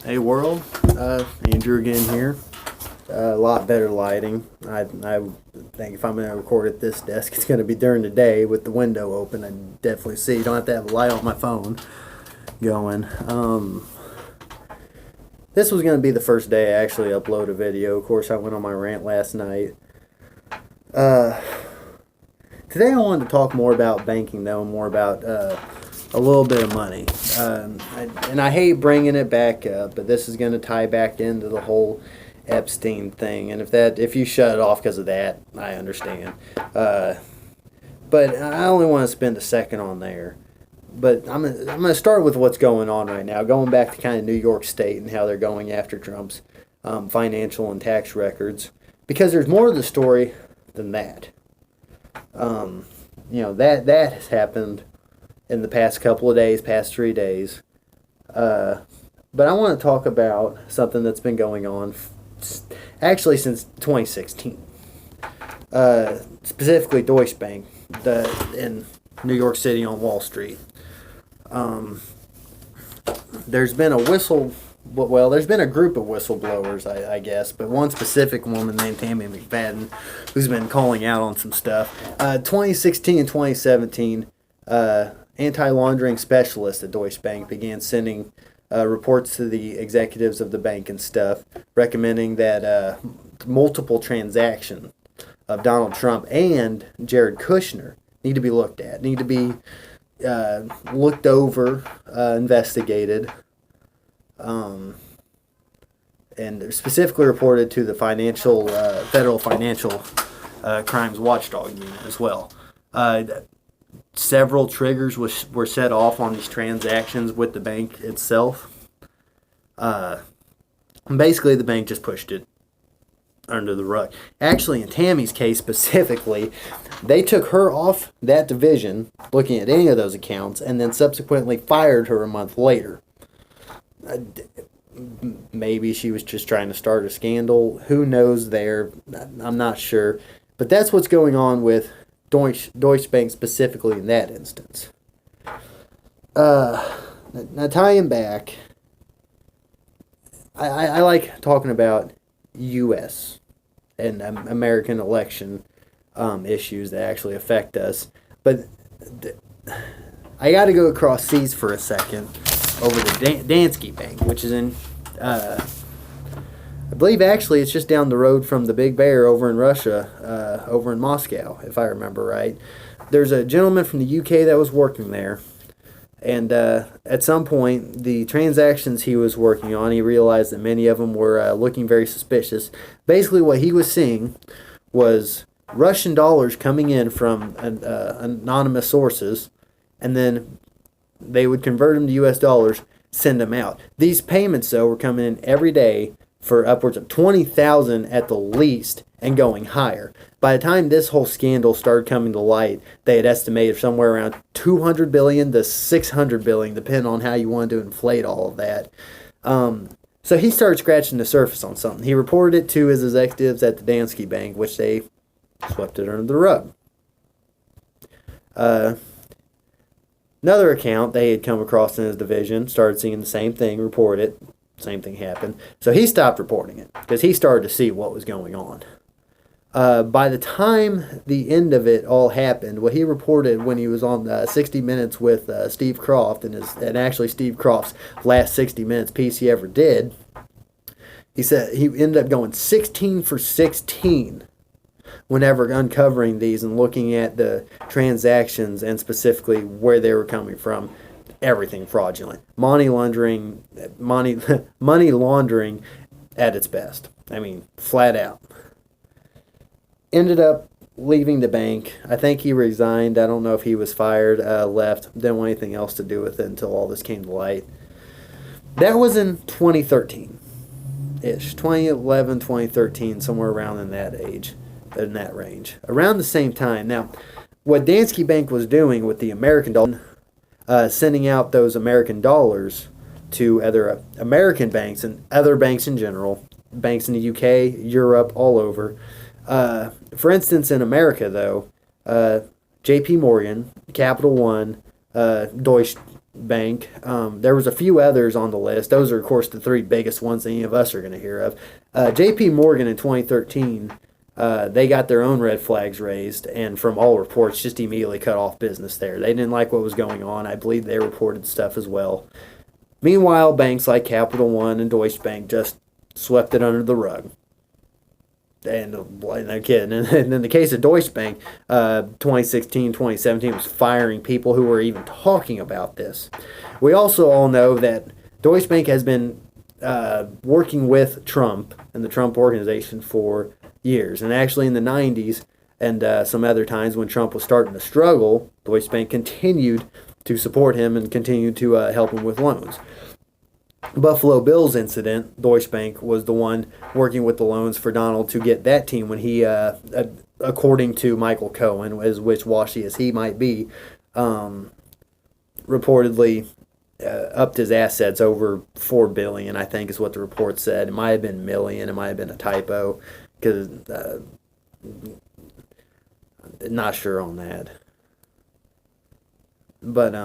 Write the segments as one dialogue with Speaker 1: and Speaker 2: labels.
Speaker 1: Hey world, Andrew again here. A lot better lighting. I think if I'm going to record at this desk, it's going to be during the day with the window open. I definitely see. You don't have to have a light on my phone going. This was going to be the first day I actually upload a video. Of course, I went on my rant last night. Today I wanted to talk more about banking, though, and more about a little bit of money. And I hate bringing it back up, but this is going to tie back into the whole Epstein thing. And if you shut it off because of that, I understand. But I only want to spend a second on there. But I'm gonna start with what's going on right now, going back to kind of New York State and how they're going after Trump's financial and tax records, because there's more to the story than that. That has happened in the past couple of days, past 3 days. But I want to talk about something that's been going on actually since 2016. Specifically Deutsche Bank in New York City on Wall Street. There's been there's been a group of whistleblowers, I guess, but one specific woman named Tammy McFadden who's been calling out on some stuff. 2016 and 2017, anti-laundering specialists at Deutsche Bank began sending reports to the executives of the bank and stuff, recommending that multiple transactions of Donald Trump and Jared Kushner need to be looked at, need to be looked over, investigated, and specifically reported to the Federal Financial Crimes Watchdog Unit as well. Several triggers were set off on these transactions with the bank itself. Basically, the bank just pushed it under the rug. Actually, in Tammy's case specifically, they took her off that division, looking at any of those accounts, and then subsequently fired her a month later. Maybe she was just trying to start a scandal. Who knows there? I'm not sure. But that's what's going on with Deutsche Bank specifically in that instance. Now tying back, I like talking about U.S. and American election issues that actually affect us. But I got to go across seas for a second over the Danske Bank, which is in, I believe actually it's just down the road from the Big Bear over in Russia, over in Moscow, if I remember right. There's a gentleman from the UK that was working there. And at some point, the transactions he was working on, he realized that many of them were looking very suspicious. Basically, what he was seeing was Russian dollars coming in from anonymous sources, and then they would convert them to U.S. dollars, send them out. These payments, though, were coming in every day for upwards of $20,000 at the least and going higher. By the time this whole scandal started coming to light, they had estimated somewhere around $200 billion to $600 billion, depending on how you wanted to inflate all of that. So he started scratching the surface on something. He reported it to his executives at the Danske Bank, which they swept it under the rug. Another account they had come across in his division started seeing the same thing, report it. Same thing happened. So he stopped reporting it because he started to see what was going on. By the time the end of it all happened, what he reported when he was on 60 Minutes with Steve Kroft, and actually Steve Kroft's last 60 Minutes piece he ever did, he said he ended up going 16 for 16 whenever uncovering these and looking at the transactions and specifically where they were coming from. Everything fraudulent. Money laundering at its best. I mean, flat out. Ended up leaving the bank. I think he resigned. I don't know if he was fired, left. Didn't want anything else to do with it until all this came to light. That was in 2013-ish. 2011, 2013, somewhere around in that range. Around the same time. Now, what Danske Bank was doing with the American dollar, sending out those American dollars to other American banks and other banks in general, banks in the UK, Europe, all over. For instance, in America, though, J.P. Morgan, Capital One, Deutsche Bank. There was a few others on the list. Those are, of course, the three biggest ones any of us are going to hear of. J.P. Morgan in 2013, they got their own red flags raised, and from all reports, just immediately cut off business there. They didn't like what was going on. I believe they reported stuff as well. Meanwhile, banks like Capital One and Deutsche Bank just swept it under the rug. And no kidding. And in the case of Deutsche Bank, 2016, 2017 was firing people who were even talking about this. We also all know that Deutsche Bank has been working with Trump and the Trump organization for years. And actually in the 90s and some other times when Trump was starting to struggle, Deutsche Bank continued to support him and continued to help him with loans. Buffalo Bills incident, Deutsche Bank was the one working with the loans for Donald to get that team when he, according to Michael Cohen, as wishy-washy as he might be, reportedly upped his assets over $4 billion, I think is what the report said. It might have been million, it might have been a typo, because not sure on that. But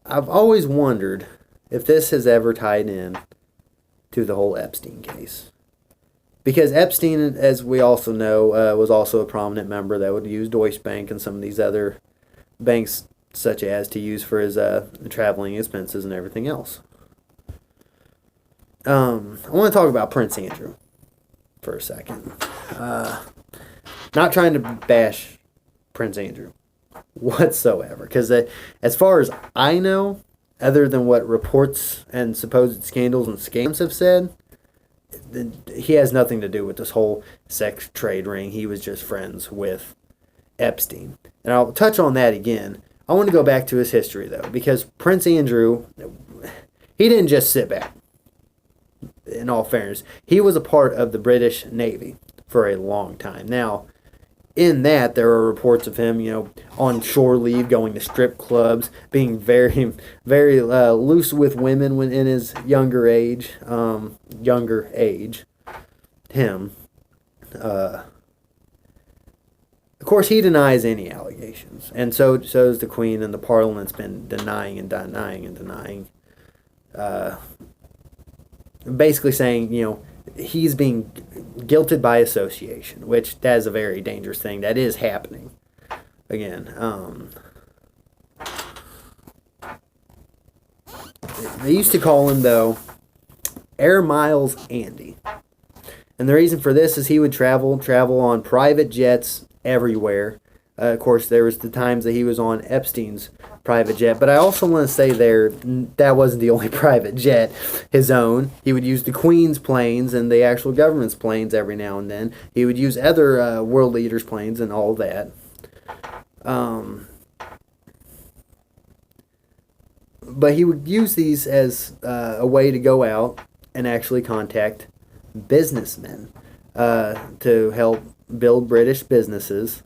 Speaker 1: I've always wondered if this has ever tied in to the whole Epstein case. Because Epstein, as we also know, was also a prominent member that would use Deutsche Bank and some of these other banks such as to use for his traveling expenses and everything else. I want to talk about Prince Andrew for a second. Not trying to bash Prince Andrew whatsoever, because as far as I know, other than what reports and supposed scandals and scams have said, he has nothing to do with this whole sex trade ring. He was just friends with Epstein. And I'll touch on that again. I want to go back to his history, though, because Prince Andrew, he didn't just sit back, in all fairness. He was a part of the British Navy for a long time. Now, in that, there are reports of him, on shore leave, going to strip clubs, being very, very loose with women when in his younger age. Him. Of course, he denies any allegations, and so does the Queen, and the Parliament's been denying and denying and denying. Basically saying, he's being guilted by association, which that is a very dangerous thing. That is happening. Again, they used to call him, though, Air Miles Andy. And the reason for this is he would travel on private jets everywhere. Of course, there was the times that he was on Epstein's private jet. But I also want to say that wasn't the only private jet, his own. He would use the Queen's planes and the actual government's planes every now and then. He would use other world leaders' planes and all that. But he would use these as a way to go out and actually contact businessmen to help build British businesses.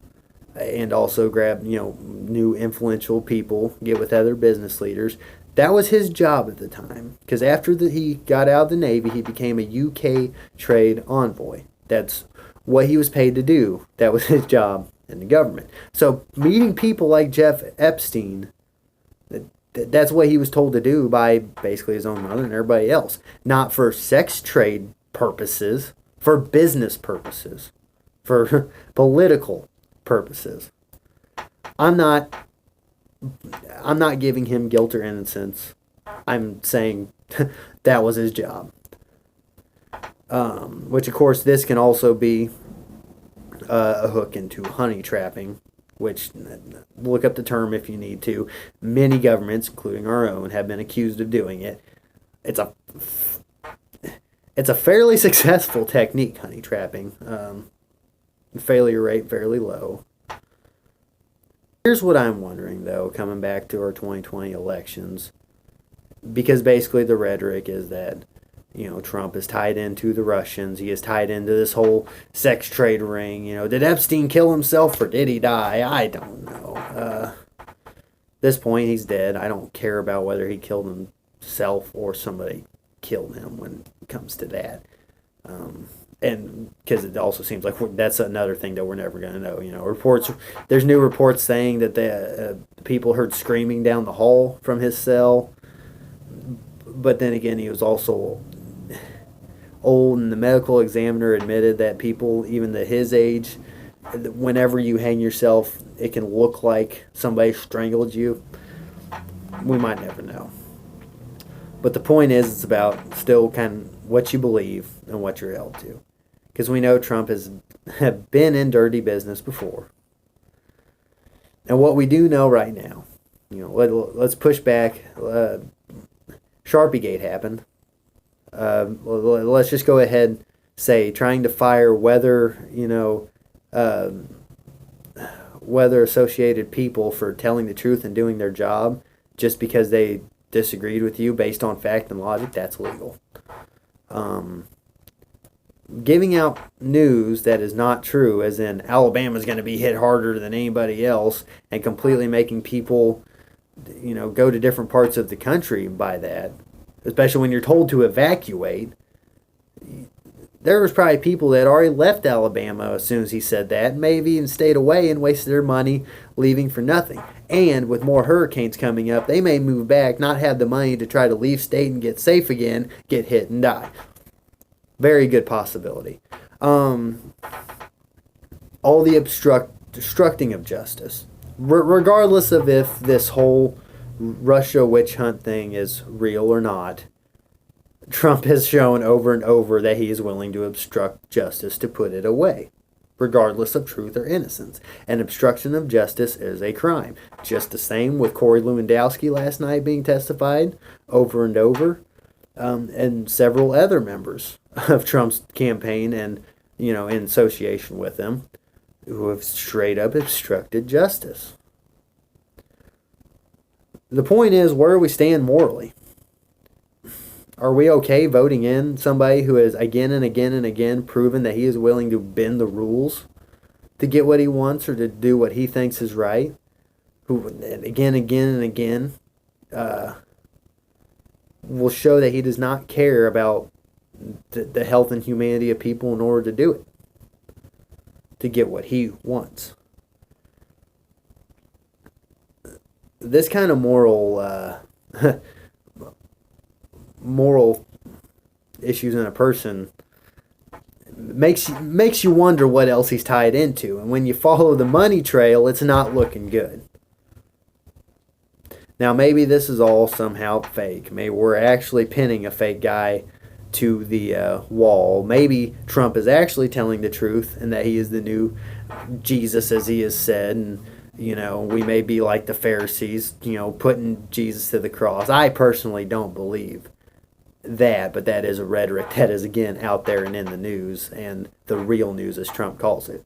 Speaker 1: And also grab, new influential people, get with other business leaders. That was his job at the time. Because after he got out of the Navy, he became a UK trade envoy. That's what he was paid to do. That was his job in the government. So meeting people like Jeff Epstein, that's what he was told to do by basically his own mother and everybody else. Not for sex trade purposes, for business purposes, for political purposes. I'm not giving him guilt or innocence. I'm saying that was his job. Which, of course, this can also be a hook into honey trapping, which, look up the term if you need to. Many governments, including our own, have been accused of doing it. It's a fairly successful technique, honey trapping. Failure rate fairly low. Here's what I'm wondering, though, coming back to our 2020 elections, because basically the rhetoric is that, Trump is tied into the Russians. He is tied into this whole sex trade ring. Did Epstein kill himself or did he die? I don't know. At this point, he's dead. I don't care about whether he killed himself or somebody killed him when it comes to that. and because it also seems like that's another thing that we're never going to know. There's new reports saying that the people heard screaming down the hall from his cell, but then again, he was also old, and the medical examiner admitted that people, even at his age, whenever you hang yourself, it can look like somebody strangled you. We might never know. But the point is, it's about still kind of what you believe and what you're held to. Because we know Trump has been in dirty business before. And what we do know right now, let's push back. Sharpiegate happened. Let's just go ahead and say trying to fire weather associated people for telling the truth and doing their job just because they disagreed with you based on fact and logic, that's legal. Giving out news that is not true, as in Alabama's going to be hit harder than anybody else, and completely making people, go to different parts of the country by that, especially when you're told to evacuate. There was probably people that already left Alabama as soon as he said that, maybe even stayed away and wasted their money leaving for nothing. And with more hurricanes coming up, they may move back, not have the money to try to leave state and get safe again, get hit and die. Very good possibility. All the obstructing of justice. Regardless of if this whole Russia witch hunt thing is real or not, Trump has shown over and over that he is willing to obstruct justice to put it away, regardless of truth or innocence. And obstruction of justice is a crime. Just the same with Corey Lewandowski last night being testified over and over, and several other members of Trump's campaign and, in association with him, who have straight up obstructed justice. The point is, where do we stand morally? Are we okay voting in somebody who has again and again and again proven that he is willing to bend the rules to get what he wants or to do what he thinks is right? Who again and again will show that he does not care about the health and humanity of people in order to do it, to get what he wants. This kind of moral issues in a person makes you wonder what else he's tied into. And when you follow the money trail, it's not looking good. Now, maybe this is all somehow fake. Maybe we're actually pinning a fake guy to the wall. Maybe Trump is actually telling the truth and that he is the new Jesus, as he has said. And, we may be like the Pharisees, putting Jesus to the cross. I personally don't believe that, but that is a rhetoric that is, again, out there and in the news, and the real news, as Trump calls it.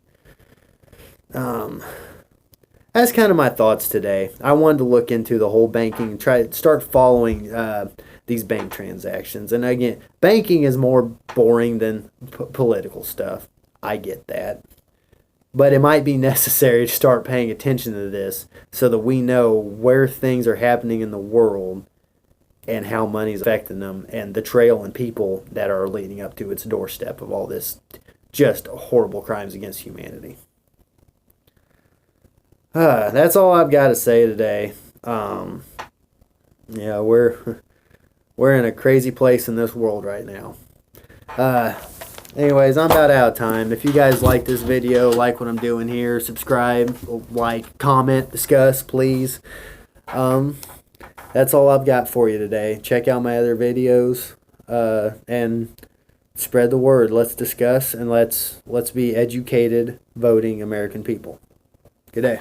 Speaker 1: That's kind of my thoughts today. I wanted to look into the whole banking and try to start following these bank transactions. And again, banking is more boring than political stuff. I get that. But it might be necessary to start paying attention to this so that we know where things are happening in the world and how money is affecting them, and the trail and people that are leading up to its doorstep of all this just horrible crimes against humanity. That's all I've got to say today. We're in a crazy place in this world right now. Anyways, I'm about out of time. If you guys like this video, like what I'm doing here, subscribe, like, comment, discuss, please. That's all I've got for you today. Check out my other videos and spread the word. Let's discuss and let's be educated, voting American people. Good day.